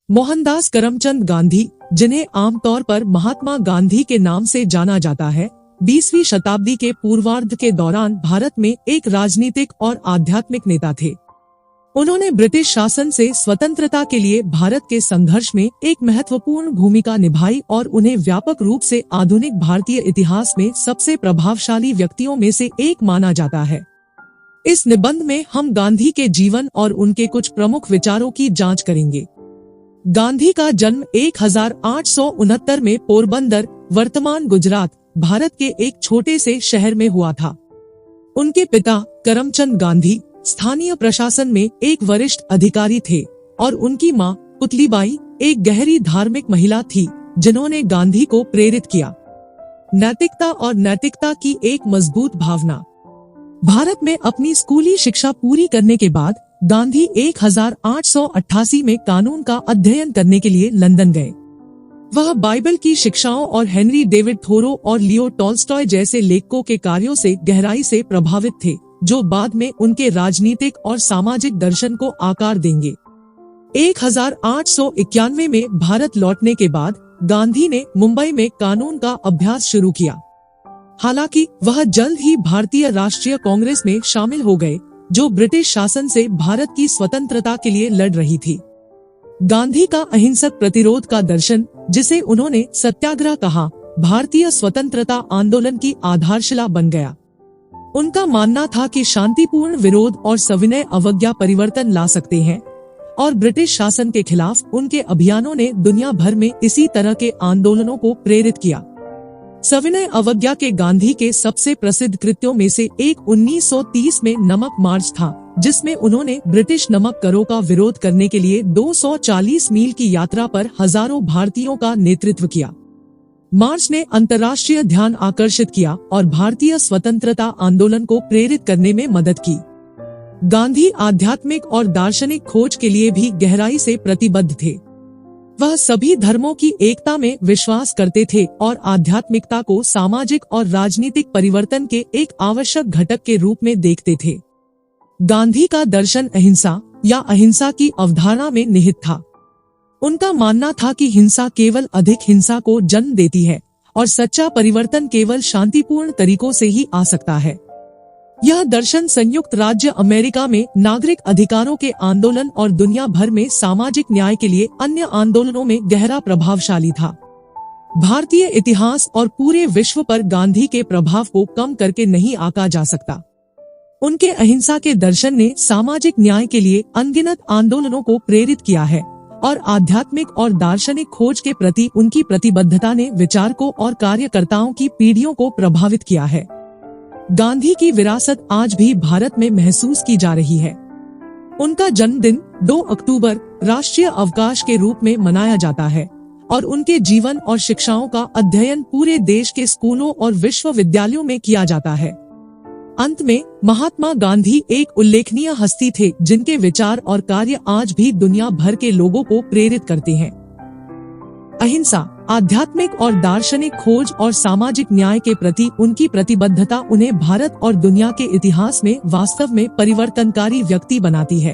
मोहनदास करमचंद गांधी, जिन्हें आमतौर पर महात्मा गांधी के नाम से जाना जाता है, 20वीं शताब्दी के पूर्वार्ध के दौरान भारत में एक राजनीतिक और आध्यात्मिक नेता थे। उन्होंने ब्रिटिश शासन से स्वतंत्रता के लिए भारत के संघर्ष में एक महत्वपूर्ण भूमिका निभाई और उन्हें व्यापक रूप से आधुनिक भारतीय इतिहास में सबसे प्रभावशाली व्यक्तियों में से एक माना जाता है। इस निबंध में हम गांधी के जीवन और उनके कुछ प्रमुख विचारों की जांच करेंगे। गांधी का जन्म 1869 में पोरबंदर, वर्तमान गुजरात, भारत के एक छोटे से शहर में हुआ था। उनके पिता करमचंद गांधी स्थानीय प्रशासन में एक वरिष्ठ अधिकारी थे और उनकी मां पुतलीबाई एक गहरी धार्मिक महिला थी, जिन्होंने गांधी को प्रेरित किया। नैतिकता और नैतिकता की एक मजबूत भावना। भारत में अपनी स्कूली शिक्षा पूरी करने के बाद गांधी 1888 में कानून का अध्ययन करने के लिए लंदन गए। वह बाइबल की शिक्षाओं और हेनरी डेविड थोरो और लियो टॉल्स्टॉय जैसे लेखकों के कार्यों से गहराई से प्रभावित थे, जो बाद में उनके राजनीतिक और सामाजिक दर्शन को आकार देंगे। 1891 में भारत लौटने के बाद गांधी ने मुंबई में कानून का अभ्यास शुरू किया। हालांकि वह जल्द ही भारतीय राष्ट्रीय कांग्रेस में शामिल हो गए, जो ब्रिटिश शासन से भारत की स्वतंत्रता के लिए लड़ रही थी। गांधी का अहिंसक प्रतिरोध का दर्शन, जिसे उन्होंने सत्याग्रह कहा, भारतीय स्वतंत्रता आंदोलन की आधारशिला बन गया। उनका मानना था कि शांतिपूर्ण विरोध और सविनय अवज्ञा परिवर्तन ला सकते हैं, और ब्रिटिश शासन के खिलाफ उनके अभियानों ने दुनिया भर में इसी तरह के आंदोलनों को प्रेरित किया। सविनय अवज्ञा के गांधी के सबसे प्रसिद्ध कृत्यों में से एक 1930 में नमक मार्च था, जिसमें उन्होंने ब्रिटिश नमक करों का विरोध करने के लिए 240 मील की यात्रा पर हजारों भारतीयों का नेतृत्व किया। मार्च ने अंतर्राष्ट्रीय ध्यान आकर्षित किया और भारतीय स्वतंत्रता आंदोलन को प्रेरित करने में मदद की। गांधी आध्यात्मिक और दार्शनिक खोज के लिए भी गहराई से प्रतिबद्ध थे। वह सभी धर्मों की एकता में विश्वास करते थे और आध्यात्मिकता को सामाजिक और राजनीतिक परिवर्तन के एक आवश्यक घटक के रूप में देखते थे। गांधी का दर्शन अहिंसा या अहिंसा की अवधारणा में निहित था। उनका मानना था कि हिंसा केवल अधिक हिंसा को जन्म देती है और सच्चा परिवर्तन केवल शांतिपूर्ण तरीकों से ही आ सकता है। यह दर्शन संयुक्त राज्य अमेरिका में नागरिक अधिकारों के आंदोलन और दुनिया भर में सामाजिक न्याय के लिए अन्य आंदोलनों में गहरा प्रभावशाली था। भारतीय इतिहास और पूरे विश्व पर गांधी के प्रभाव को कम करके नहीं आंका जा सकता। उनके अहिंसा के दर्शन ने सामाजिक न्याय के लिए अनगिनत आंदोलनों को प्रेरित किया है और आध्यात्मिक और दार्शनिक खोज के प्रति उनकी प्रतिबद्धता ने विचारकों और कार्यकर्ताओं की पीढ़ियों को प्रभावित किया है। गांधी की विरासत आज भी भारत में महसूस की जा रही है। उनका जन्मदिन 2 अक्टूबर राष्ट्रीय अवकाश के रूप में मनाया जाता है और उनके जीवन और शिक्षाओं का अध्ययन पूरे देश के स्कूलों और विश्वविद्यालयों में किया जाता है। अंत में महात्मा गांधी एक उल्लेखनीय हस्ती थे, जिनके विचार और कार्य आज भी दुनिया भर के लोगों को प्रेरित करते हैं। अहिंसा, आध्यात्मिक और दार्शनिक खोज और सामाजिक न्याय के प्रति उनकी प्रतिबद्धता उन्हें भारत और दुनिया के इतिहास में वास्तव में परिवर्तनकारी व्यक्ति बनाती है।